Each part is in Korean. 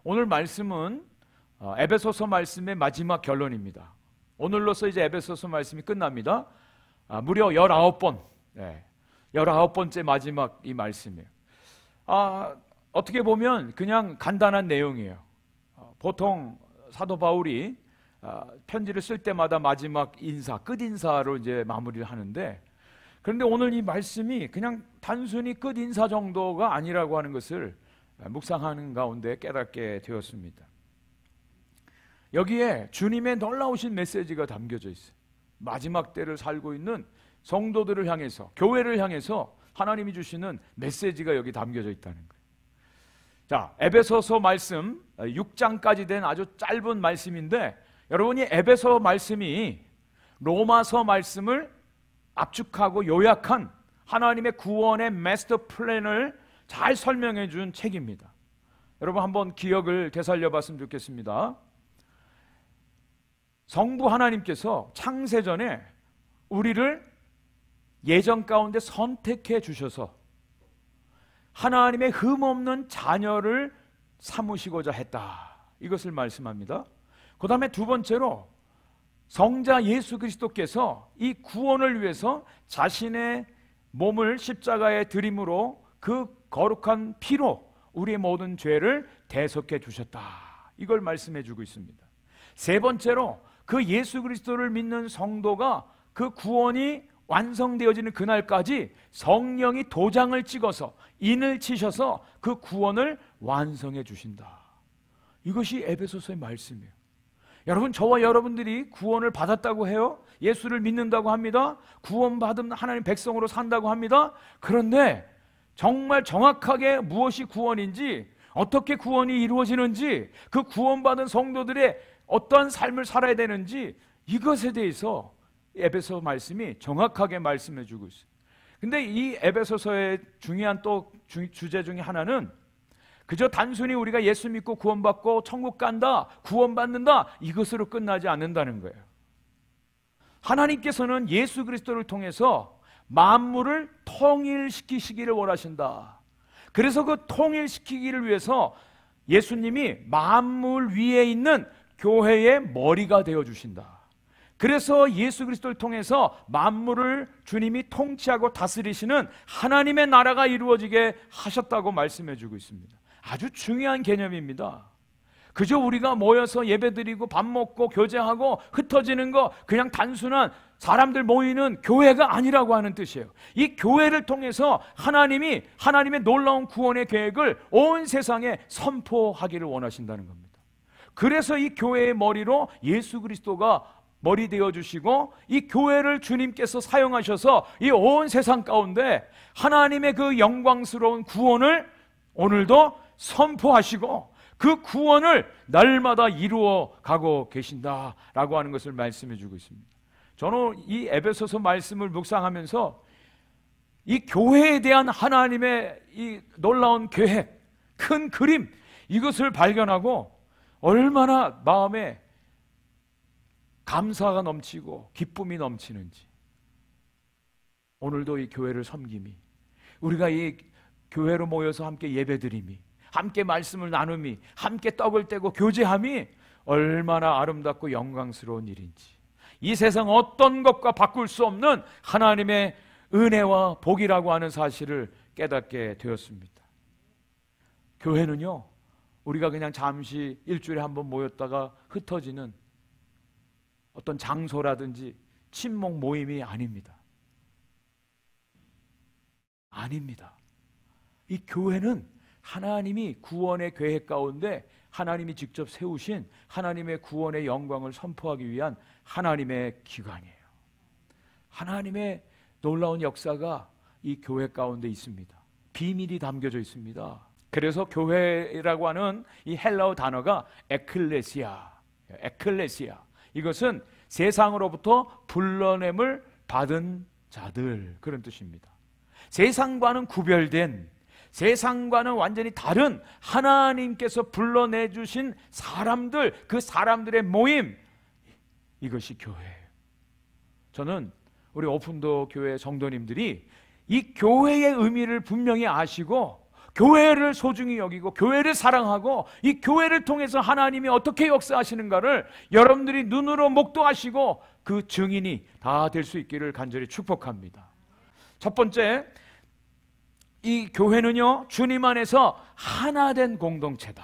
오늘 말씀은 에베소서 말씀의 마지막 결론입니다. 오늘로서 이제 에베소서 말씀이 끝납니다. 무려 19번, 19번째 마지막 이 말씀이에요. 어떻게 보면 그냥 간단한 내용이에요. 보통 사도 바울이 편지를 쓸 때마다 마지막 인사, 끝인사로 이제 마무리를 하는데, 그런데 오늘 이 말씀이 그냥 단순히 끝인사 정도가 아니라고 하는 것을 묵상하는 가운데 깨닫게 되었습니다. 여기에 주님의 놀라우신 메시지가 담겨져 있어요. 마지막 때를 살고 있는 성도들을 향해서, 교회를 향해서 하나님이 주시는 메시지가 여기 담겨져 있다는 거예요. 자, 에베소서 말씀 6장까지 된 아주 짧은 말씀인데, 여러분이 에베소 말씀이 로마서 말씀을 압축하고 요약한 하나님의 구원의 마스터 플랜을 잘 설명해 준 책입니다. 여러분 한번 기억을 되살려 봤으면 좋겠습니다. 성부 하나님께서 창세전에 우리를 예정 가운데 선택해 주셔서 하나님의 흠없는 자녀를 삼으시고자 했다, 이것을 말씀합니다. 그 다음에 두 번째로 성자 예수 그리스도께서 이 구원을 위해서 자신의 몸을 십자가에 드림으로 그 거룩한 피로 우리의 모든 죄를 대속해 주셨다, 이걸 말씀해 주고 있습니다. 세 번째로 그 예수 그리스도를 믿는 성도가 그 구원이 완성되어지는 그날까지 성령이 도장을 찍어서 인을 치셔서 그 구원을 완성해 주신다. 이것이 에베소서의 말씀이에요. 여러분, 저와 여러분들이 구원을 받았다고 해요. 예수를 믿는다고 합니다. 구원받은 하나님 백성으로 산다고 합니다. 그런데 정말 정확하게 무엇이 구원인지, 어떻게 구원이 이루어지는지, 그 구원받은 성도들의 어떠한 삶을 살아야 되는지, 이것에 대해서 에베소 말씀이 정확하게 말씀해 주고 있어요. 근데 이 에베소서의 중요한 또 주제 중에 하나는 그저 단순히 우리가 예수 믿고 구원받고 천국 간다, 구원받는다, 이것으로 끝나지 않는다는 거예요. 하나님께서는 예수 그리스도를 통해서 만물을 통일시키시기를 원하신다. 그래서 그 통일시키기를 위해서 예수님이 만물 위에 있는 교회의 머리가 되어주신다. 그래서 예수 그리스도를 통해서 만물을 주님이 통치하고 다스리시는 하나님의 나라가 이루어지게 하셨다고 말씀해 주고 있습니다. 아주 중요한 개념입니다. 그저 우리가 모여서 예배드리고 밥 먹고 교제하고 흩어지는 거, 그냥 단순한 사람들 모이는 교회가 아니라고 하는 뜻이에요. 이 교회를 통해서 하나님이 하나님의 놀라운 구원의 계획을 온 세상에 선포하기를 원하신다는 겁니다. 그래서 이 교회의 머리로 예수 그리스도가 머리 되어주시고, 이 교회를 주님께서 사용하셔서 이 온 세상 가운데 하나님의 그 영광스러운 구원을 오늘도 선포하시고 그 구원을 날마다 이루어 가고 계신다라고 하는 것을 말씀해 주고 있습니다. 저는 이 에베소서 말씀을 묵상하면서 이 교회에 대한 하나님의 이 놀라운 계획, 큰 그림, 이것을 발견하고 얼마나 마음에 감사가 넘치고 기쁨이 넘치는지, 오늘도 이 교회를 섬김이, 우리가 이 교회로 모여서 함께 예배드림이, 함께 말씀을 나눔이, 함께 떡을 떼고 교제함이 얼마나 아름답고 영광스러운 일인지, 이 세상 어떤 것과 바꿀 수 없는 하나님의 은혜와 복이라고 하는 사실을 깨닫게 되었습니다. 교회는요, 우리가 그냥 잠시 일주일에 한 번 모였다가 흩어지는 어떤 장소라든지 친목 모임이 아닙니다. 아닙니다. 이 교회는 하나님이 구원의 계획 가운데 하나님이 직접 세우신 하나님의 구원의 영광을 선포하기 위한 하나님의 기관이에요. 하나님의 놀라운 역사가 이 교회 가운데 있습니다. 비밀이 담겨져 있습니다. 그래서 교회라고 하는 이 헬라어 단어가 에클레시아, 이것은 세상으로부터 불러냄을 받은 자들, 그런 뜻입니다. 세상과는 구별된, 세상과는 완전히 다른 하나님께서 불러내주신 사람들, 그 사람들의 모임, 이것이 교회예요. 저는 우리 오픈도 교회 성도님들이 이 교회의 의미를 분명히 아시고 교회를 소중히 여기고 교회를 사랑하고 이 교회를 통해서 하나님이 어떻게 역사하시는가를 여러분들이 눈으로 목도하시고 그 증인이 다 될 수 있기를 간절히 축복합니다. 첫 번째, 이 교회는요, 주님 안에서 하나된 공동체다.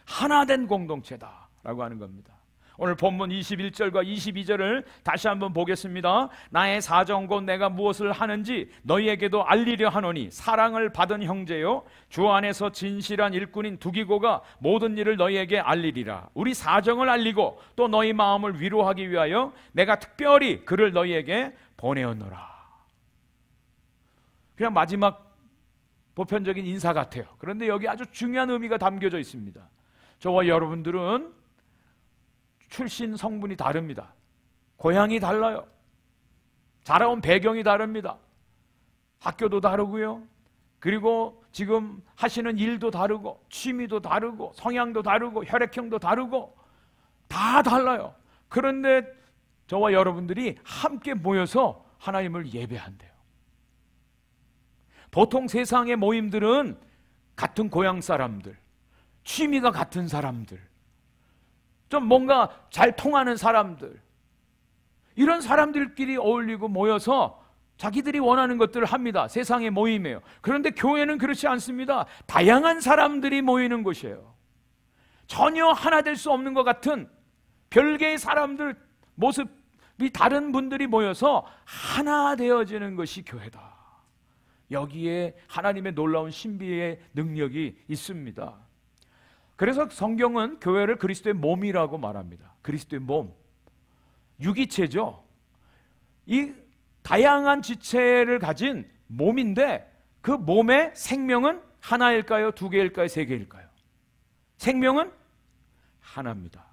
하나된 공동체다라고 하는 겁니다. 오늘 본문 21절과 22절을 다시 한번 보겠습니다. 나의 사정 곧 내가 무엇을 하는지 너희에게도 알리려 하노니 사랑을 받은 형제요 주 안에서 진실한 일꾼인 두기고가 모든 일을 너희에게 알리리라. 우리 사정을 알리고 또 너희 마음을 위로하기 위하여 내가 특별히 그를 너희에게 보내었노라. 그냥 마지막 보편적인 인사 같아요. 그런데 여기 아주 중요한 의미가 담겨져 있습니다. 저와 여러분들은 출신 성분이 다릅니다. 고향이 달라요. 자라온 배경이 다릅니다. 학교도 다르고요. 그리고 지금 하시는 일도 다르고 취미도 다르고 성향도 다르고 혈액형도 다르고 다 달라요. 그런데 저와 여러분들이 함께 모여서 하나님을 예배한대요. 보통 세상의 모임들은 같은 고향 사람들, 취미가 같은 사람들, 좀 뭔가 잘 통하는 사람들, 이런 사람들끼리 어울리고 모여서 자기들이 원하는 것들을 합니다. 세상의 모임이에요. 그런데 교회는 그렇지 않습니다. 다양한 사람들이 모이는 곳이에요. 전혀 하나 될 수 없는 것 같은 별개의 사람들, 모습이 다른 분들이 모여서 하나 되어지는 것이 교회다. 여기에 하나님의 놀라운 신비의 능력이 있습니다. 그래서 성경은 교회를 그리스도의 몸이라고 말합니다. 그리스도의 몸, 유기체죠. 이 다양한 지체를 가진 몸인데 그 몸의 생명은 하나일까요? 두 개일까요? 세 개일까요? 생명은 하나입니다.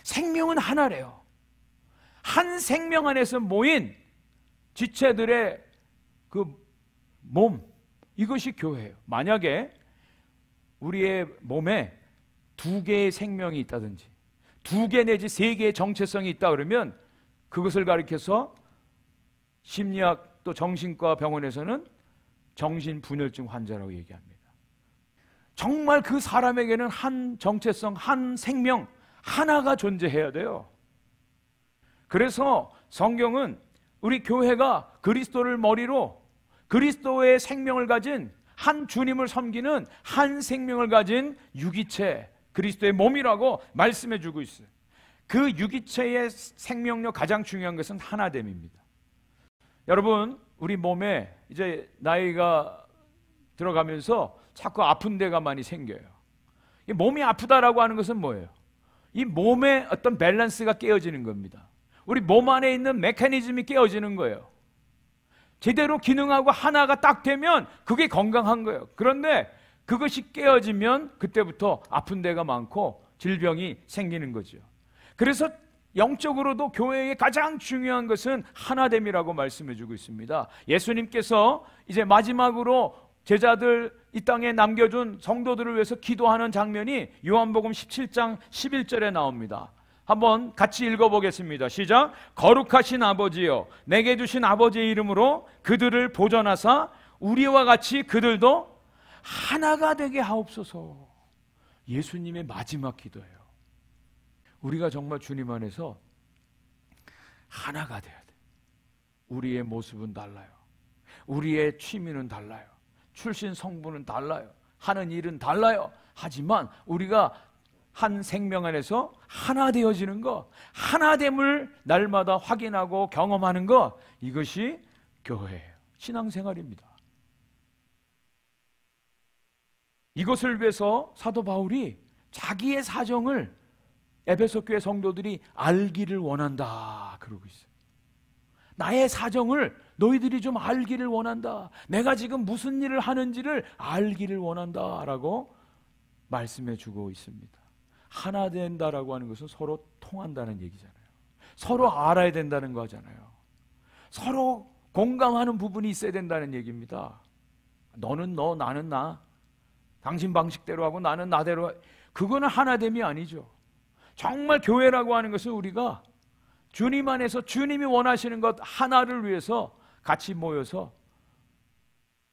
생명은 하나래요. 한 생명 안에서 모인 지체들의 그 몸, 이것이 교회예요. 만약에 우리의 몸에 두 개의 생명이 있다든지 두 개 내지 세 개의 정체성이 있다 그러면 그것을 가리켜서 심리학 또 정신과 병원에서는 정신분열증 환자라고 얘기합니다. 정말 그 사람에게는 한 정체성, 한 생명 하나가 존재해야 돼요. 그래서 성경은 우리 교회가 그리스도를 머리로 그리스도의 생명을 가진 한 주님을 섬기는 한 생명을 가진 유기체, 그리스도의 몸이라고 말씀해 주고 있어요. 그 유기체의 생명력 가장 중요한 것은 하나됨입니다. 여러분, 우리 몸에 이제 나이가 들어가면서 자꾸 아픈 데가 많이 생겨요. 이 몸이 아프다라고 하는 것은 뭐예요? 이 몸의 어떤 밸런스가 깨어지는 겁니다. 우리 몸 안에 있는 메커니즘이 깨어지는 거예요. 제대로 기능하고 하나가 딱 되면 그게 건강한 거예요. 그런데 그것이 깨어지면 그때부터 아픈 데가 많고 질병이 생기는 거죠. 그래서 영적으로도 교회의 가장 중요한 것은 하나됨이라고 말씀해 주고 있습니다. 예수님께서 이제 마지막으로 제자들 이 땅에 남겨준 성도들을 위해서 기도하는 장면이 요한복음 17장 11절에 나옵니다. 한번 같이 읽어보겠습니다. 시작. 거룩하신 아버지여, 내게 주신 아버지의 이름으로 그들을 보존하사 우리와 같이 그들도 하나가 되게 하옵소서. 예수님의 마지막 기도예요. 우리가 정말 주님 안에서 하나가 돼야 돼. 우리의 모습은 달라요. 우리의 취미는 달라요. 출신 성분은 달라요. 하는 일은 달라요. 하지만 우리가 한 생명 안에서 하나 되어지는 것, 하나됨을 날마다 확인하고 경험하는 것, 이것이 교회예요. 신앙생활입니다. 이것을 위해서 사도 바울이 자기의 사정을 에베소 교회 성도들이 알기를 원한다 그러고 있어요. 나의 사정을 너희들이 좀 알기를 원한다. 내가 지금 무슨 일을 하는지를 알기를 원한다라고 말씀해 주고 있습니다. 하나 된다라고 하는 것은 서로 통한다는 얘기잖아요. 서로 알아야 된다는 거잖아요. 서로 공감하는 부분이 있어야 된다는 얘기입니다. 너는 너, 나는 나. 당신 방식대로 하고 나는 나대로. 그거는 하나됨이 아니죠. 정말 교회라고 하는 것은 우리가 주님 안에서 주님이 원하시는 것 하나를 위해서 같이 모여서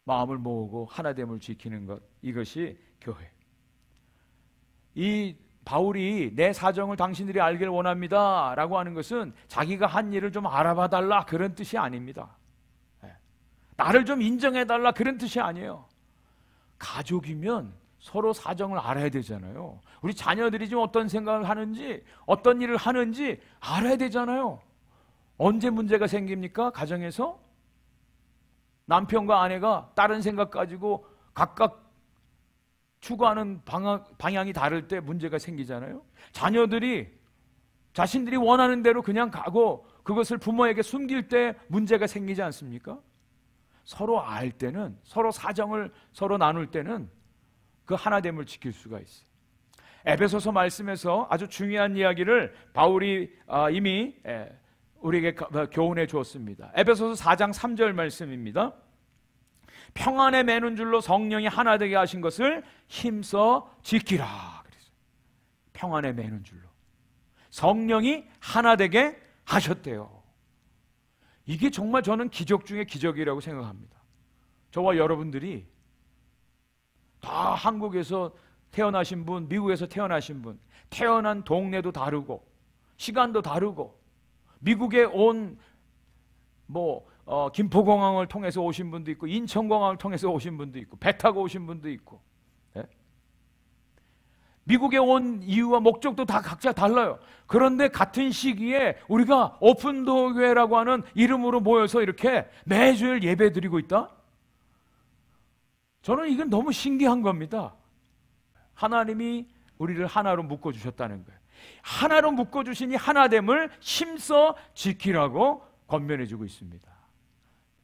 마음을 모으고 하나됨을 지키는 것, 이것이 교회. 이 바울이 내 사정을 당신들이 알기를 원합니다 라고 하는 것은 자기가 한 일을 좀 알아봐 달라 그런 뜻이 아닙니다. 나를 좀 인정해 달라 그런 뜻이 아니에요. 가족이면 서로 사정을 알아야 되잖아요. 우리 자녀들이 지금 어떤 생각을 하는지, 어떤 일을 하는지 알아야 되잖아요. 언제 문제가 생깁니까? 가정에서 남편과 아내가 다른 생각 가지고 각각 추구하는 방향이 다를 때 문제가 생기잖아요. 자녀들이 자신들이 원하는 대로 그냥 가고 그것을 부모에게 숨길 때 문제가 생기지 않습니까? 서로 알 때는, 서로 사정을 서로 나눌 때는 그 하나됨을 지킬 수가 있어요. 에베소서 말씀에서 아주 중요한 이야기를 바울이 이미 우리에게 교훈해 주었습니다. 에베소서 4장 3절 말씀입니다. 평안에 매는 줄로 성령이 하나 되게 하신 것을 힘써 지키라. 그랬어요. 평안에 매는 줄로 성령이 하나 되게 하셨대요. 이게 정말 저는 기적 중에 기적이라고 생각합니다. 저와 여러분들이 다 한국에서 태어나신 분, 미국에서 태어나신 분, 태어난 동네도 다르고 시간도 다르고 미국에 온 김포공항을 통해서 오신 분도 있고 인천공항을 통해서 오신 분도 있고 배 타고 오신 분도 있고, 예? 미국에 온 이유와 목적도 다 각자 달라요. 그런데 같은 시기에 우리가 오픈도어 교회라고 하는 이름으로 모여서 이렇게 매주일 예배 드리고 있다? 저는 이건 너무 신기한 겁니다. 하나님이 우리를 하나로 묶어주셨다는 거예요. 하나로 묶어주시니 하나됨을 힘써 지키라고 권면해주고 있습니다.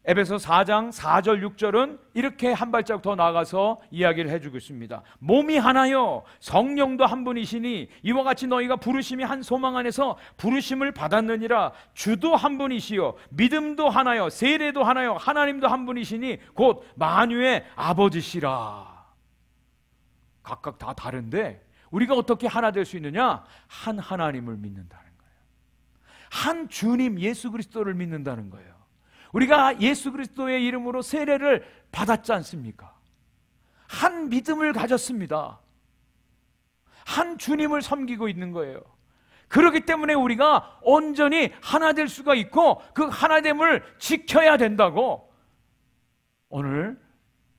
에베소 4장 4절 6절은 이렇게 한 발짝 더 나가서 이야기를 해주고 있습니다. 몸이 하나요 성령도 한 분이시니 이와 같이 너희가 부르심이 한 소망 안에서 부르심을 받았느니라. 주도 한 분이시요 믿음도 하나요 세례도 하나요 하나님도 한 분이시니 곧 만유의 아버지시라. 각각 다 다른데 우리가 어떻게 하나 될 수 있느냐? 한 하나님을 믿는다는 거예요. 한 주님 예수 그리스도를 믿는다는 거예요. 우리가 예수 그리스도의 이름으로 세례를 받았지 않습니까? 한 믿음을 가졌습니다. 한 주님을 섬기고 있는 거예요. 그렇기 때문에 우리가 온전히 하나 될 수가 있고 그 하나됨을 지켜야 된다고 오늘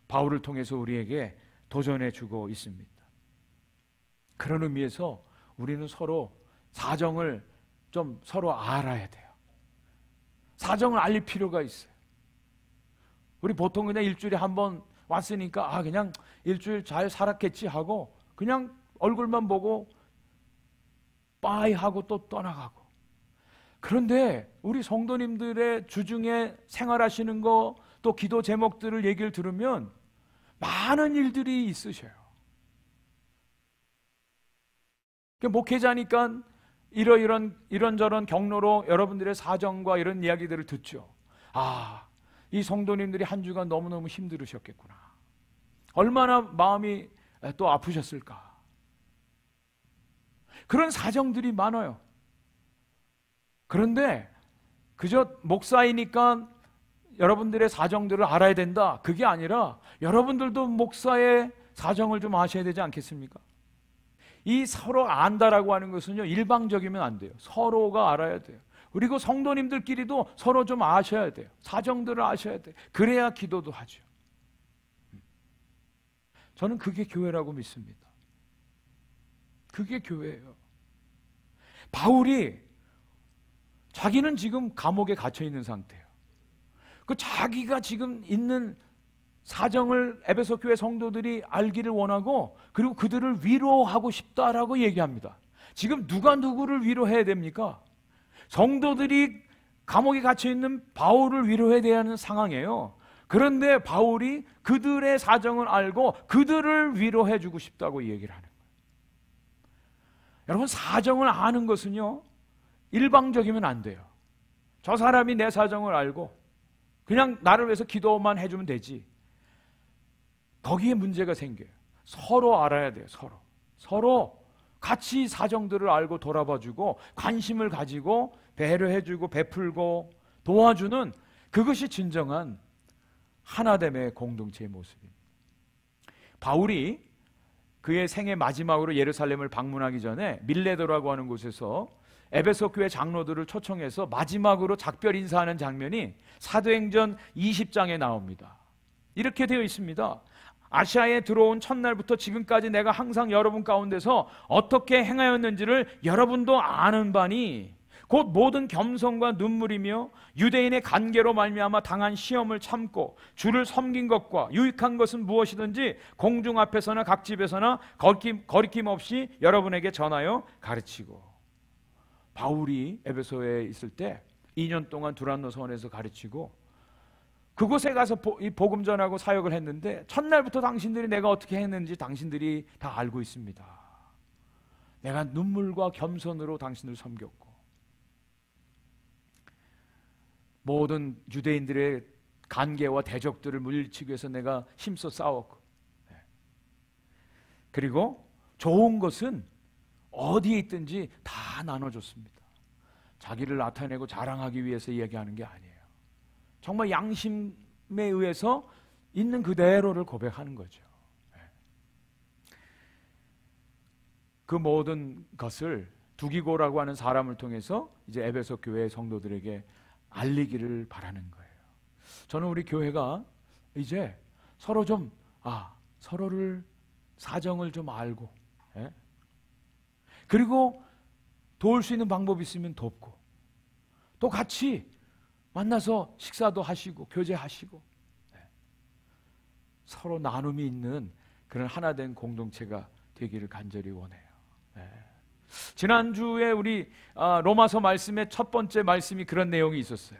바울을 통해서 우리에게 도전해 주고 있습니다. 그런 의미에서 우리는 서로 사정을 좀 서로 알아야 돼요. 사정을 알릴 필요가 있어요. 우리 보통 그냥 일주일에 한 번 왔으니까 그냥 일주일 잘 살았겠지 하고 그냥 얼굴만 보고 빠이 하고 또 떠나가고. 그런데 우리 성도님들의 주중에 생활하시는 거 또 기도 제목들을 얘기를 들으면 많은 일들이 있으셔요. 목회자니까 이런저런 경로로 여러분들의 사정과 이런 이야기들을 듣죠. 이 성도님들이 한 주간 너무너무 힘들으셨겠구나. 얼마나 마음이 또 아프셨을까. 그런 사정들이 많아요. 그런데 그저 목사이니까 여러분들의 사정들을 알아야 된다, 그게 아니라 여러분들도 목사의 사정을 좀 아셔야 되지 않겠습니까? 이 서로 안다라고 하는 것은요, 일방적이면 안 돼요. 서로가 알아야 돼요. 그리고 성도님들끼리도 서로 좀 아셔야 돼요. 사정들을 아셔야 돼요. 그래야 기도도 하죠. 저는 그게 교회라고 믿습니다. 그게 교회예요. 바울이 자기는 지금 감옥에 갇혀 있는 상태예요. 그 자기가 지금 있는 사정을 에베소 교회 성도들이 알기를 원하고 그리고 그들을 위로하고 싶다라고 얘기합니다. 지금 누가 누구를 위로해야 됩니까? 성도들이 감옥에 갇혀 있는 바울을 위로해야 하는 상황이에요. 그런데 바울이 그들의 사정을 알고 그들을 위로해 주고 싶다고 얘기를 하는 거예요. 여러분, 사정을 아는 것은요, 일방적이면 안 돼요. 저 사람이 내 사정을 알고 그냥 나를 위해서 기도만 해주면 되지. 거기에 문제가 생겨요. 서로 알아야 돼요. 서로 같이 사정들을 알고 돌아봐주고 관심을 가지고 배려해주고 베풀고 도와주는, 그것이 진정한 하나됨의 공동체의 모습입니다. 바울이 그의 생애 마지막으로 예루살렘을 방문하기 전에 밀레도라고 하는 곳에서 에베소 교회 장로들을 초청해서 마지막으로 작별 인사하는 장면이 사도행전 20장에 나옵니다. 이렇게 되어 있습니다. 아시아에 들어온 첫날부터 지금까지 내가 항상 여러분 가운데서 어떻게 행하였는지를 여러분도 아는 바니 곧 모든 겸손과 눈물이며 유대인의 관계로 말미암아 당한 시험을 참고 주를 섬긴 것과 유익한 것은 무엇이든지 공중 앞에서나 각 집에서나 거리낌 없이 여러분에게 전하여 가르치고. 바울이 에베소에 있을 때 2년 동안 두란노 성원에서 가르치고 그곳에 가서 이 복음 전하고 사역을 했는데 첫날부터 당신들이 내가 어떻게 했는지 당신들이 다 알고 있습니다. 내가 눈물과 겸손으로 당신을 섬겼고 모든 유대인들의 간계와 대적들을 물리치기 위해서 내가 힘써 싸웠고 그리고 좋은 것은 어디에 있든지 다 나눠줬습니다. 자기를 나타내고 자랑하기 위해서 이야기하는 게 아니에요. 정말 양심에 의해서 있는 그대로를 고백하는 거죠. 그 모든 것을 두기고라고 하는 사람을 통해서 이제 에베소 교회 성도들에게 알리기를 바라는 거예요. 저는 우리 교회가 이제 서로 좀 서로를 사정을 좀 알고 그리고 도울 수 있는 방법이 있으면 돕고 또 같이 만나서 식사도 하시고 교제하시고 서로 나눔이 있는 그런 하나된 공동체가 되기를 간절히 원해요. 지난주에 우리 로마서 말씀의 첫 번째 말씀이 그런 내용이 있었어요.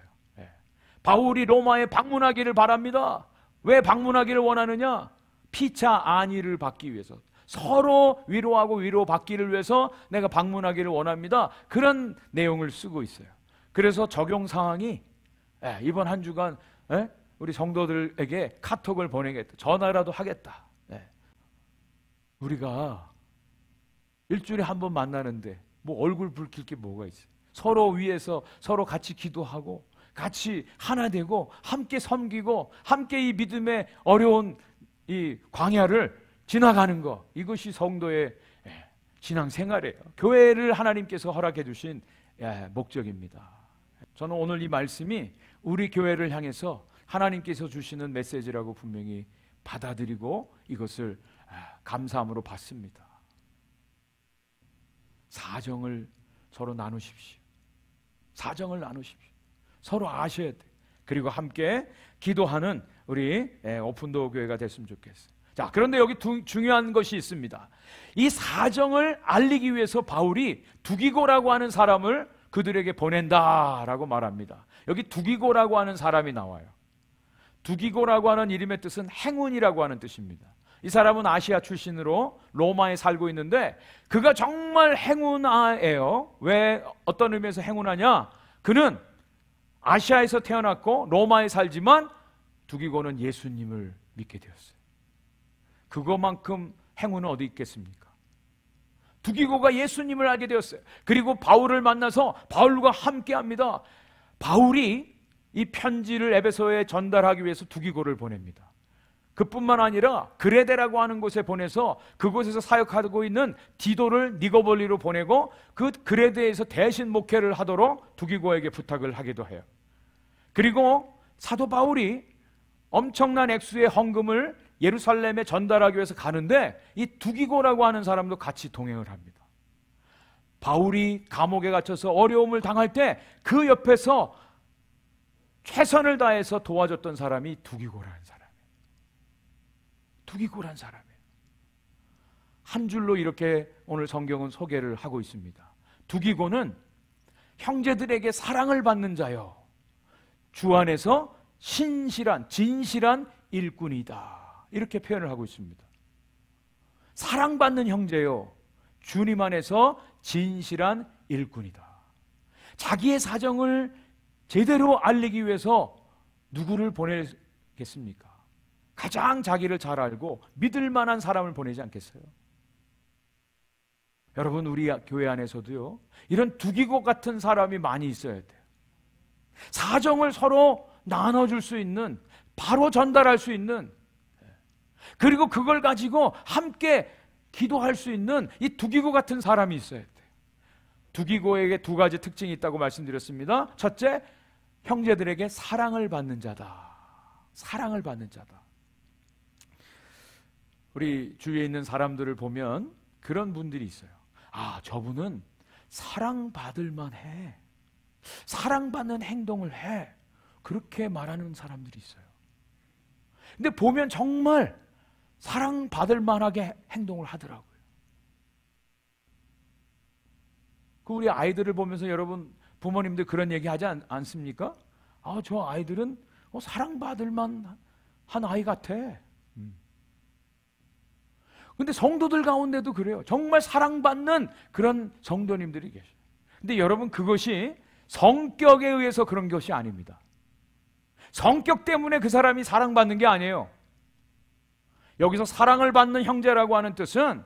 바울이 로마에 방문하기를 바랍니다. 왜 방문하기를 원하느냐? 피차 안위를 받기 위해서, 서로 위로하고 위로받기를 위해서 내가 방문하기를 원합니다. 그런 내용을 쓰고 있어요. 그래서 적용 사항이 이번 한 주간 우리 성도들에게 카톡을 보내겠다, 전화라도 하겠다. 우리가 일주일에 한 번 만나는데 뭐 얼굴 붉힐 게 뭐가 있어요? 서로 위해서 서로 같이 기도하고 같이 하나 되고 함께 섬기고 함께 이 믿음의 어려운 이 광야를 지나가는 거, 이것이 성도의 신앙생활이에요. 교회를 하나님께서 허락해 주신 목적입니다. 저는 오늘 이 말씀이 우리 교회를 향해서 하나님께서 주시는 메시지라고 분명히 받아들이고 이것을 감사함으로 받습니다. 사정을 서로 나누십시오. 사정을 나누십시오. 서로 아셔야 돼. 그리고 함께 기도하는 우리 오픈도어 교회가 됐으면 좋겠어요. 자, 그런데 여기 중요한 것이 있습니다. 이 사정을 알리기 위해서 바울이 두기고라고 하는 사람을 그들에게 보낸다라고 말합니다. 여기 두기고라고 하는 사람이 나와요. 두기고라고 하는 이름의 뜻은 행운이라고 하는 뜻입니다. 이 사람은 아시아 출신으로 로마에 살고 있는데 그가 정말 행운아예요. 왜 어떤 의미에서 행운하냐? 그는 아시아에서 태어났고 로마에 살지만 두기고는 예수님을 믿게 되었어요. 그거만큼 행운은 어디 있겠습니까? 두기고가 예수님을 알게 되었어요. 그리고 바울을 만나서 바울과 함께합니다. 바울이 이 편지를 에베소에 전달하기 위해서 두기고를 보냅니다. 그뿐만 아니라 그레데라고 하는 곳에 보내서 그곳에서 사역하고 있는 디도를 니고볼리로 보내고 그 그레데에서 대신 목회를 하도록 두기고에게 부탁을 하기도 해요. 그리고 사도 바울이 엄청난 액수의 헌금을 예루살렘에 전달하기 위해서 가는데 이 두기고라고 하는 사람도 같이 동행을 합니다. 바울이 감옥에 갇혀서 어려움을 당할 때 그 옆에서 최선을 다해서 도와줬던 사람이 두기고라는 사람이에요. 두기고라는 사람이에요. 한 줄로 이렇게 오늘 성경은 소개를 하고 있습니다. 두기고는 형제들에게 사랑을 받는 자요, 주 안에서 신실한 진실한 일꾼이다, 이렇게 표현을 하고 있습니다. 사랑받는 형제요, 주님 안에서 진실한 일꾼이다. 자기의 사정을 제대로 알리기 위해서 누구를 보내겠습니까? 가장 자기를 잘 알고 믿을 만한 사람을 보내지 않겠어요? 여러분, 우리 교회 안에서도요, 이런 두기고 같은 사람이 많이 있어야 돼요. 사정을 서로 나눠줄 수 있는 바로 전달할 수 있는, 그리고 그걸 가지고 함께 기도할 수 있는 이 두기고 같은 사람이 있어야 돼요. 두기고에게 두 가지 특징이 있다고 말씀드렸습니다. 첫째, 형제들에게 사랑을 받는 자다. 사랑을 받는 자다. 우리 주위에 있는 사람들을 보면 그런 분들이 있어요. 아, 저분은 사랑받을 만해. 사랑받는 행동을 해. 그렇게 말하는 사람들이 있어요. 근데 보면 정말 사랑받을 만하게 행동을 하더라고요. 그 우리 아이들을 보면서 여러분 부모님들 그런 얘기 하지 않습니까? 아, 저 아이들은 사랑받을 만한 아이 같아. 근데 성도들 가운데도 그래요. 정말 사랑받는 그런 성도님들이 계셔요. 근데 여러분, 그것이 성격에 의해서 그런 것이 아닙니다. 성격 때문에 그 사람이 사랑받는 게 아니에요. 여기서 사랑을 받는 형제라고 하는 뜻은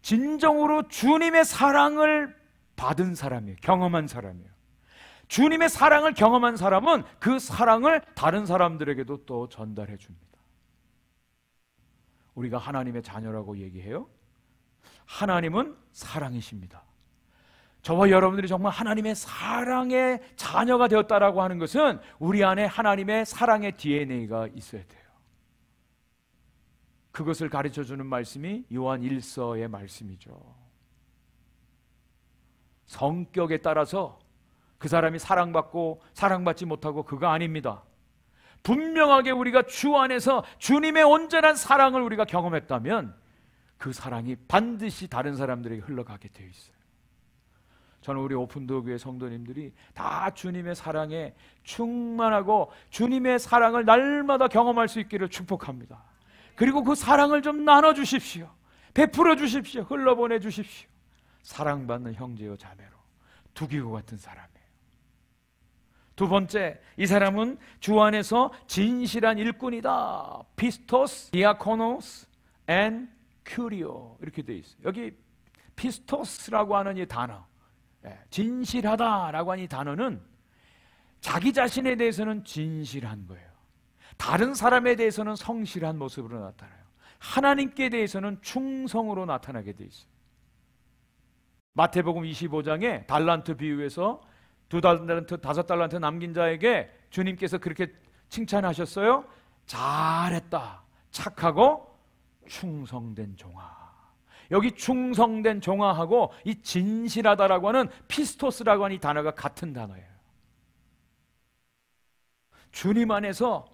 진정으로 주님의 사랑을 받은 사람이에요. 경험한 사람이에요. 주님의 사랑을 경험한 사람은 그 사랑을 다른 사람들에게도 또 전달해 줍니다. 우리가 하나님의 자녀라고 얘기해요. 하나님은 사랑이십니다. 저와 여러분들이 정말 하나님의 사랑의 자녀가 되었다라고 하는 것은 우리 안에 하나님의 사랑의 DNA가 있어야 돼요. 그것을 가르쳐주는 말씀이 요한 1서의 말씀이죠. 성격에 따라서 그 사람이 사랑받고 사랑받지 못하고 그거 아닙니다. 분명하게 우리가 주 안에서 주님의 온전한 사랑을 우리가 경험했다면 그 사랑이 반드시 다른 사람들에게 흘러가게 되어 있어요. 저는 우리 오픈도어교회 성도님들이 다 주님의 사랑에 충만하고 주님의 사랑을 날마다 경험할 수 있기를 축복합니다. 그리고 그 사랑을 좀 나눠주십시오. 베풀어 주십시오. 흘러보내 주십시오. 사랑받는 형제요 자매로 두기고 같은 사람이에요. 두 번째, 이 사람은 주 안에서 진실한 일꾼이다. 피스토스, 디아코노스, 앤 큐리오 이렇게 되어 있어요. 여기 피스토스라고 하는 이 단어, 진실하다라고 하는 이 단어는 자기 자신에 대해서는 진실한 거예요. 다른 사람에 대해서는 성실한 모습으로 나타나요. 하나님께 대해서는 충성으로 나타나게 되어 있어요. 마태복음 25장에 달란트 비유에서 2달란트, 5달란트 남긴 자에게 주님께서 그렇게 칭찬하셨어요. 잘했다, 착하고 충성된 종아. 여기 충성된 종아하고 이 진실하다라고 하는 피스토스라고 하는 이 단어가 같은 단어예요. 주님 안에서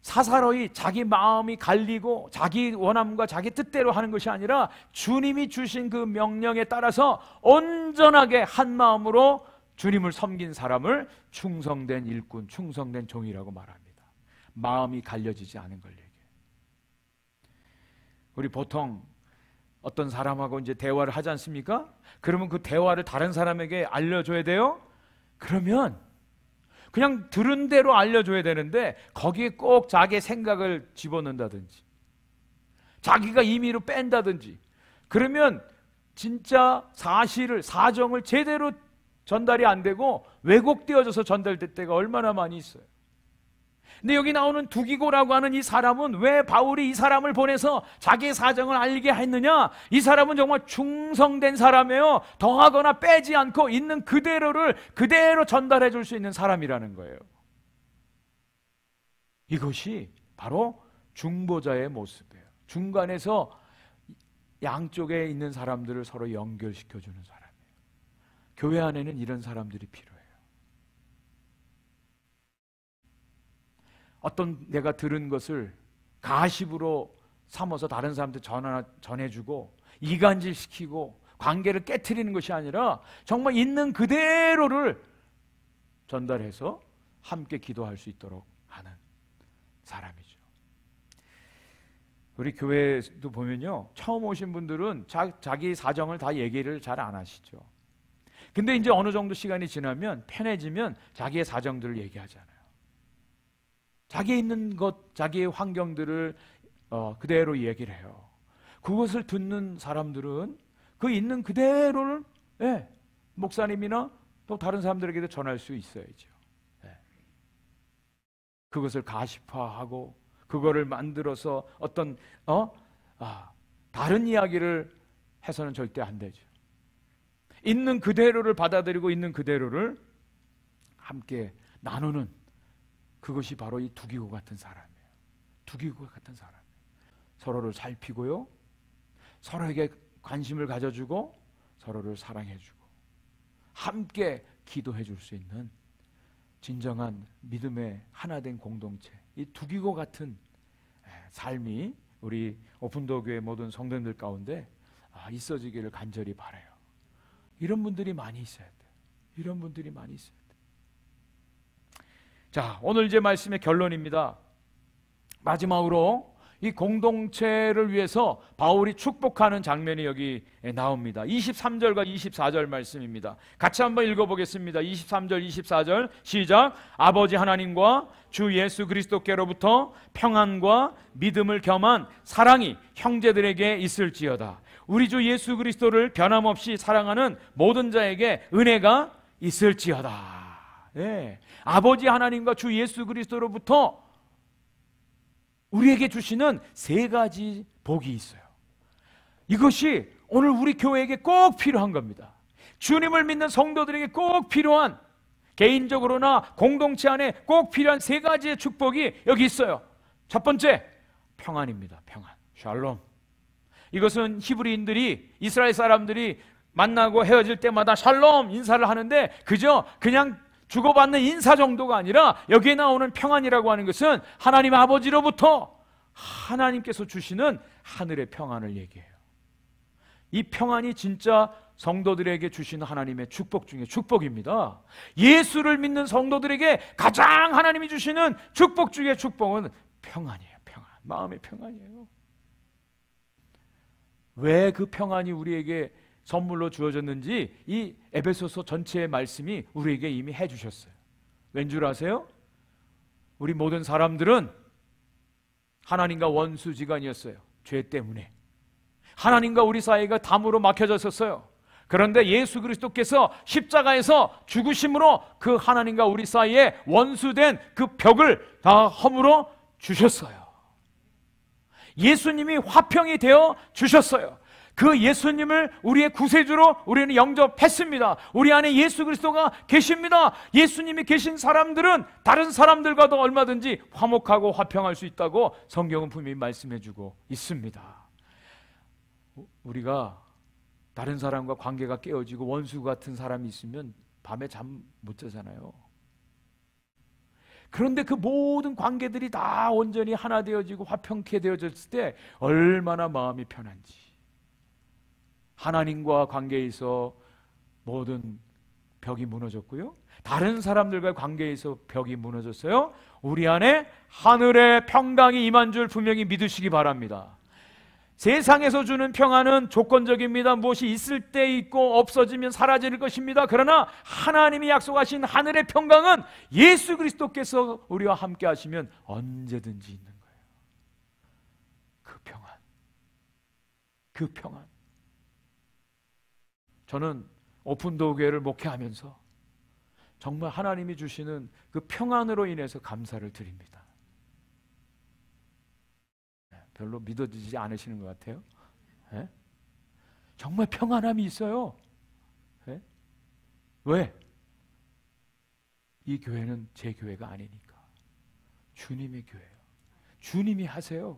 사사로이 자기 마음이 갈리고 자기 원함과 자기 뜻대로 하는 것이 아니라 주님이 주신 그 명령에 따라서 온전하게 한 마음으로 주님을 섬긴 사람을 충성된 일꾼, 충성된 종이라고 말합니다. 마음이 갈려지지 않은 걸 얘기해요. 우리 보통 어떤 사람하고 이제 대화를 하지 않습니까? 그러면 그 대화를 다른 사람에게 알려줘야 돼요? 그러면 그냥 들은 대로 알려줘야 되는데 거기에 꼭 자기의 생각을 집어넣는다든지 자기가 임의로 뺀다든지 그러면 진짜 사정을 제대로 전달이 안 되고 왜곡되어져서 전달될 때가 얼마나 많이 있어요. 근데 여기 나오는 두기고라고 하는 이 사람은 왜 바울이 이 사람을 보내서 자기의 사정을 알게 했느냐? 이 사람은 정말 충성된 사람이에요. 더하거나 빼지 않고 있는 그대로를 그대로 전달해 줄 수 있는 사람이라는 거예요. 이것이 바로 중보자의 모습이에요. 중간에서 양쪽에 있는 사람들을 서로 연결시켜 주는 사람이에요. 교회 안에는 이런 사람들이 필요해요. 어떤 내가 들은 것을 가십으로 삼아서 다른 사람한테 전해주고 이간질시키고 관계를 깨트리는 것이 아니라 정말 있는 그대로를 전달해서 함께 기도할 수 있도록 하는 사람이죠. 우리 교회도 보면요, 처음 오신 분들은 자기 사정을 다 얘기를 잘 안 하시죠. 근데 이제 어느 정도 시간이 지나면 편해지면 자기의 사정들을 얘기하잖아요. 자기의 있는 것, 자기의 환경들을 그대로 얘기를 해요. 그것을 듣는 사람들은 그 있는 그대로를 목사님이나 또 다른 사람들에게도 전할 수 있어야죠. 그것을 가십화하고 그거를 만들어서 어떤 다른 이야기를 해서는 절대 안 되죠. 있는 그대로를 받아들이고 있는 그대로를 함께 나누는 그것이 바로 이 두기고 같은 사람이에요. 두기고 같은 사람. 서로를 살피고요. 서로에게 관심을 가져주고 서로를 사랑해주고 함께 기도해줄 수 있는 진정한 믿음의 하나된 공동체, 이 두기고 같은 삶이 우리 오픈도어 교회 모든 성도님들 가운데 있어지기를 간절히 바라요. 이런 분들이 많이 있어야 돼요. 이런 분들이 많이 있어야 돼요. 자, 오늘 이제 말씀의 결론입니다. 마지막으로 이 공동체를 위해서 바울이 축복하는 장면이 여기 나옵니다. 23절과 24절 말씀입니다. 같이 한번 읽어보겠습니다. 23절, 24절 시작. 아버지 하나님과 주 예수 그리스도께로부터 평안과 믿음을 겸한 사랑이 형제들에게 있을지어다. 우리 주 예수 그리스도를 변함없이 사랑하는 모든 자에게 은혜가 있을지어다. 네. 아버지 하나님과 주 예수 그리스도로부터 우리에게 주시는 세 가지 복이 있어요. 이것이 오늘 우리 교회에게 꼭 필요한 겁니다. 주님을 믿는 성도들에게 꼭 필요한, 개인적으로나 공동체 안에 꼭 필요한 세 가지의 축복이 여기 있어요. 첫 번째, 평안입니다. 평안, 샬롬. 이것은 히브리인들이, 이스라엘 사람들이 만나고 헤어질 때마다 샬롬 인사를 하는데 그냥 주고받는 인사 정도가 아니라 여기에 나오는 평안이라고 하는 것은 하나님 아버지로부터 하나님께서 주시는 하늘의 평안을 얘기해요. 이 평안이 진짜 성도들에게 주시는 하나님의 축복 중에 축복입니다. 예수를 믿는 성도들에게 가장 하나님이 주시는 축복 중에 축복은 평안이에요. 평안, 마음의 평안이에요. 왜 그 평안이 우리에게 선물로 주어졌는지 이 에베소서 전체의 말씀이 우리에게 이미 해주셨어요. 왠 줄 아세요? 우리 모든 사람들은 하나님과 원수지간이었어요. 죄 때문에 하나님과 우리 사이가 담으로 막혀졌었어요. 그런데 예수 그리스도께서 십자가에서 죽으심으로 그 하나님과 우리 사이에 원수된 그 벽을 다 허물어 주셨어요. 예수님이 화평이 되어 주셨어요. 그 예수님을 우리의 구세주로 우리는 영접했습니다. 우리 안에 예수 그리스도가 계십니다. 예수님이 계신 사람들은 다른 사람들과도 얼마든지 화목하고 화평할 수 있다고 성경은 분명히 말씀해주고 있습니다. 우리가 다른 사람과 관계가 깨어지고 원수 같은 사람이 있으면 밤에 잠 못 자잖아요. 그런데 그 모든 관계들이 다 온전히 하나 되어지고 화평케 되어졌을 때 얼마나 마음이 편한지. 하나님과 관계에서 모든 벽이 무너졌고요. 다른 사람들과의 관계에서 벽이 무너졌어요. 우리 안에 하늘의 평강이 임한 줄 분명히 믿으시기 바랍니다. 세상에서 주는 평안은 조건적입니다. 무엇이 있을 때 있고 없어지면 사라질 것입니다. 그러나 하나님이 약속하신 하늘의 평강은 예수 그리스도께서 우리와 함께 하시면 언제든지 있는 거예요. 그 평안, 그 평안. 저는 오픈도어 교회를 목회하면서 정말 하나님이 주시는 그 평안으로 인해서 감사를 드립니다. 별로 믿어지지 않으시는 것 같아요. 네? 정말 평안함이 있어요. 네? 왜? 이 교회는 제 교회가 아니니까. 주님의 교회예요. 주님이 하세요.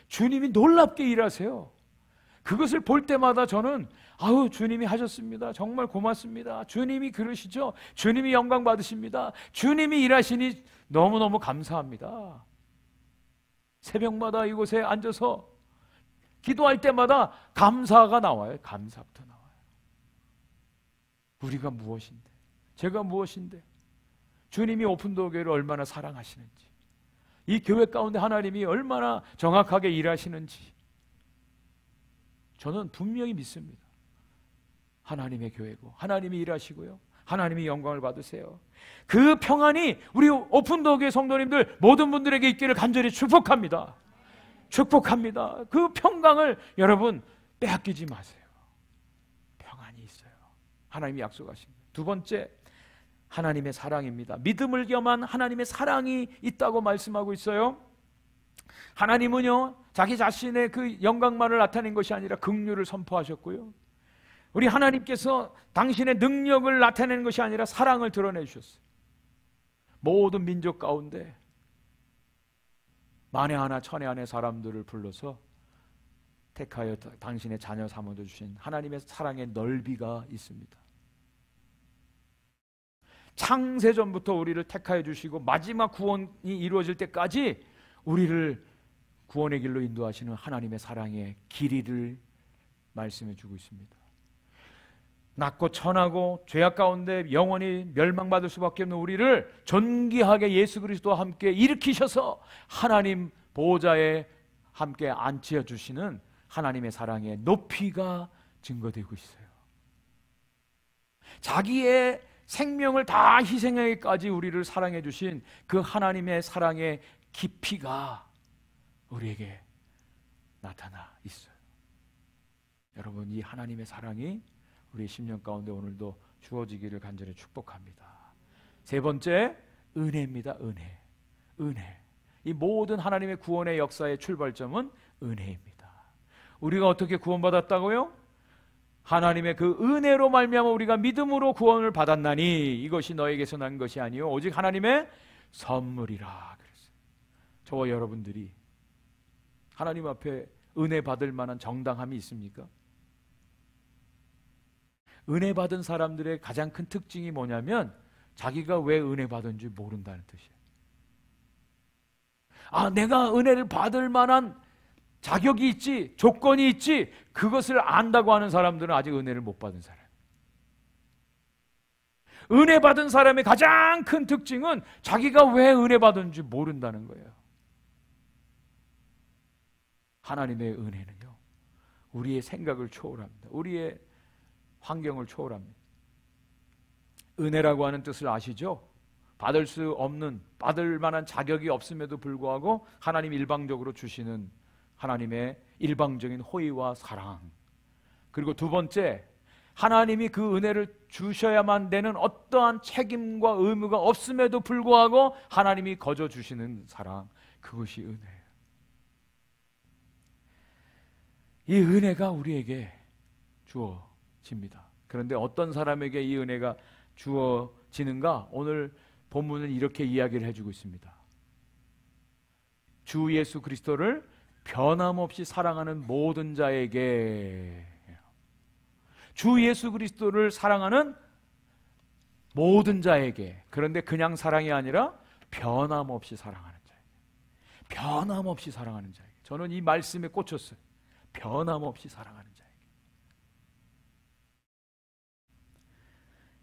주님이 놀랍게 일하세요. 그것을 볼 때마다 저는 아우 주님이 하셨습니다. 정말 고맙습니다. 주님이 그러시죠. 주님이 영광 받으십니다. 주님이 일하시니 너무너무 감사합니다. 새벽마다 이곳에 앉아서 기도할 때마다 감사가 나와요. 감사부터 나와요. 우리가 무엇인데, 제가 무엇인데, 주님이 오픈도어 교회를 얼마나 사랑하시는지, 이 교회 가운데 하나님이 얼마나 정확하게 일하시는지 저는 분명히 믿습니다. 하나님의 교회고 하나님이 일하시고요. 하나님이 영광을 받으세요. 그 평안이 우리 오픈도어 교회 성도님들 모든 분들에게 있기를 간절히 축복합니다. 축복합니다. 그 평강을 여러분 빼앗기지 마세요. 평안이 있어요. 하나님이 약속하십니다. 두 번째, 하나님의 사랑입니다. 믿음을 겸한 하나님의 사랑이 있다고 말씀하고 있어요. 하나님은요, 자기 자신의 그 영광만을 나타낸 것이 아니라 긍휼을 선포하셨고요, 우리 하나님께서 당신의 능력을 나타내는 것이 아니라 사랑을 드러내 주셨어요. 모든 민족 가운데 만에 하나 천에 한의 사람들을 불러서 택하여 당신의 자녀 삼아 주신 하나님의 사랑의 넓이가 있습니다. 창세전부터 우리를 택하여 주시고 마지막 구원이 이루어질 때까지 우리를 구원의 길로 인도하시는 하나님의 사랑의 길이를 말씀해 주고 있습니다. 낮고 천하고 죄악 가운데 영원히 멸망받을 수밖에 없는 우리를 존귀하게 예수 그리스도와 함께 일으키셔서 하나님 보호자에 함께 앉혀 주시는 하나님의 사랑의 높이가 증거되고 있어요. 자기의 생명을 다 희생하기까지 우리를 사랑해 주신 그 하나님의 사랑의 깊이가 우리에게 나타나 있어요. 여러분, 이 하나님의 사랑이 우리의 심령 가운데 오늘도 주어지기를 간절히 축복합니다. 세 번째, 은혜입니다. 은혜. 이 모든 하나님의 구원의 역사의 출발점은 은혜입니다. 우리가 어떻게 구원받았다고요? 하나님의 그 은혜로 말미암아 우리가 믿음으로 구원을 받았나니 이것이 너에게서 난 것이 아니요 오직 하나님의 선물이라 그랬어요. 저와 여러분들이 하나님 앞에 은혜 받을 만한 정당함이 있습니까? 은혜 받은 사람들의 가장 큰 특징이 뭐냐면 자기가 왜 은혜 받은지 모른다는 뜻이에요. 내가 은혜를 받을 만한 자격이 있지, 조건이 있지, 그것을 안다고 하는 사람들은 아직 은혜를 못 받은 사람. 은혜 받은 사람의 가장 큰 특징은 자기가 왜 은혜 받은지 모른다는 거예요. 하나님의 은혜는요, 우리의 생각을 초월합니다. 우리의 환경을 초월합니다. 은혜라고 하는 뜻을 아시죠? 받을 수 없는, 받을 만한 자격이 없음에도 불구하고 하나님 일방적으로 주시는 하나님의 일방적인 호의와 사랑. 그리고 두 번째, 하나님이 그 은혜를 주셔야만 되는 어떠한 책임과 의무가 없음에도 불구하고 하나님이 거저 주시는 사랑. 그것이 은혜예요. 이 은혜가 우리에게 주어집니다. 그런데 어떤 사람에게 이 은혜가 주어지는가? 오늘 본문은 이렇게 이야기를 해주고 있습니다. 주 예수 그리스도를 변함없이 사랑하는 모든 자에게, 주 예수 그리스도를 사랑하는 모든 자에게, 그런데 그냥 사랑이 아니라 변함없이 사랑하는 자에게, 변함없이 사랑하는 자에게. 저는 이 말씀에 꽂혔어요. 변함없이 사랑하는 자에게.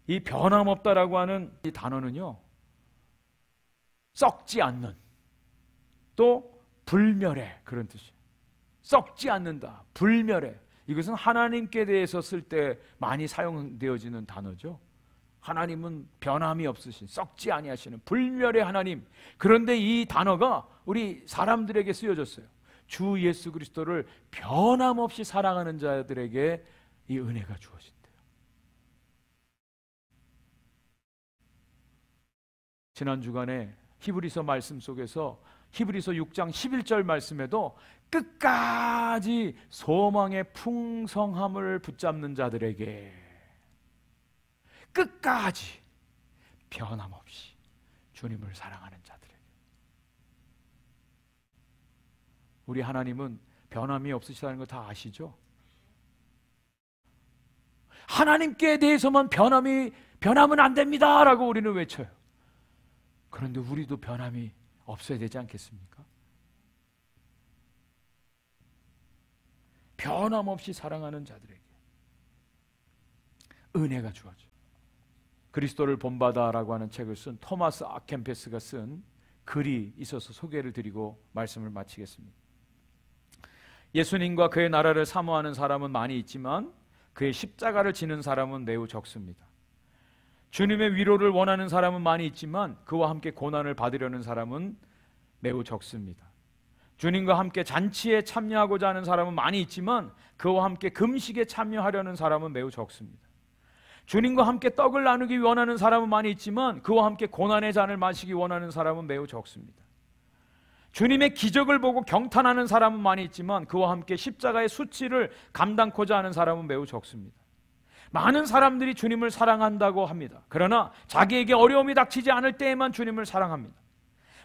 이 변함없다라고 하는 이 단어는요, 썩지 않는, 또 불멸해, 그런 뜻이에요. 썩지 않는다, 불멸해. 이것은 하나님께 대해서 쓸 때 많이 사용되어지는 단어죠. 하나님은 변함이 없으신, 썩지 아니하시는 불멸의 하나님. 그런데 이 단어가 우리 사람들에게 쓰여졌어요. 주 예수 그리스도를 변함없이 사랑하는 자들에게 이 은혜가 주어진대요. 지난 주간에 히브리서 말씀 속에서 히브리서 6장 11절 말씀에도 끝까지 소망의 풍성함을 붙잡는 자들에게, 끝까지 변함없이 주님을 사랑하는 자들에게. 우리 하나님은 변함이 없으시다는 거 다 아시죠? 하나님께 대해서만 변함은 안 됩니다 라고 우리는 외쳐요. 그런데 우리도 변함이 없어야 되지 않겠습니까? 변함없이 사랑하는 자들에게 은혜가 주어져. 그리스도를 본받아라고 하는 책을 쓴 토마스 아켄페스가 쓴 글이 있어서 소개를 드리고 말씀을 마치겠습니다. 예수님과 그의 나라를 사모하는 사람은 많이 있지만 그의 십자가를 지는 사람은 매우 적습니다. 주님의 위로를 원하는 사람은 많이 있지만 그와 함께 고난을 받으려는 사람은 매우 적습니다. 주님과 함께 잔치에 참여하고자 하는 사람은 많이 있지만 그와 함께 금식에 참여하려는 사람은 매우 적습니다. 주님과 함께 떡을 나누기 원하는 사람은 많이 있지만 그와 함께 고난의 잔을 마시기 원하는 사람은 매우 적습니다. 주님의 기적을 보고 경탄하는 사람은 많이 있지만 그와 함께 십자가의 수치를 감당코자 하는 사람은 매우 적습니다. 많은 사람들이 주님을 사랑한다고 합니다. 그러나 자기에게 어려움이 닥치지 않을 때에만 주님을 사랑합니다.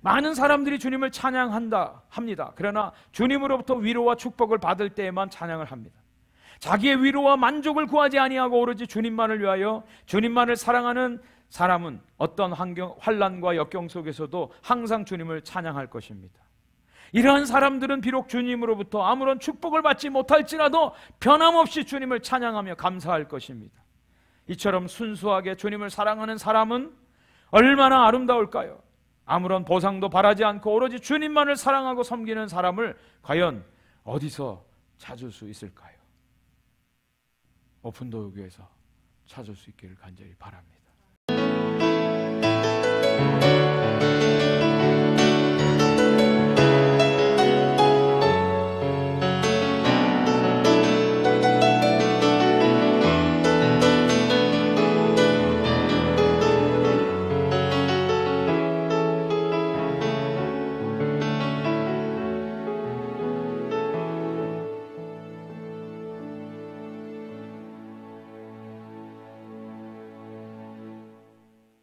많은 사람들이 주님을 찬양한다 합니다. 그러나 주님으로부터 위로와 축복을 받을 때에만 찬양을 합니다. 자기의 위로와 만족을 구하지 아니하고 오로지 주님만을 위하여 주님만을 사랑하는 사람은 어떤 환난과 역경 속에서도 항상 주님을 찬양할 것입니다. 이러한 사람들은 비록 주님으로부터 아무런 축복을 받지 못할지라도 변함없이 주님을 찬양하며 감사할 것입니다. 이처럼 순수하게 주님을 사랑하는 사람은 얼마나 아름다울까요? 아무런 보상도 바라지 않고 오로지 주님만을 사랑하고 섬기는 사람을 과연 어디서 찾을 수 있을까요? 오픈도어교회에서 찾을 수 있기를 간절히 바랍니다.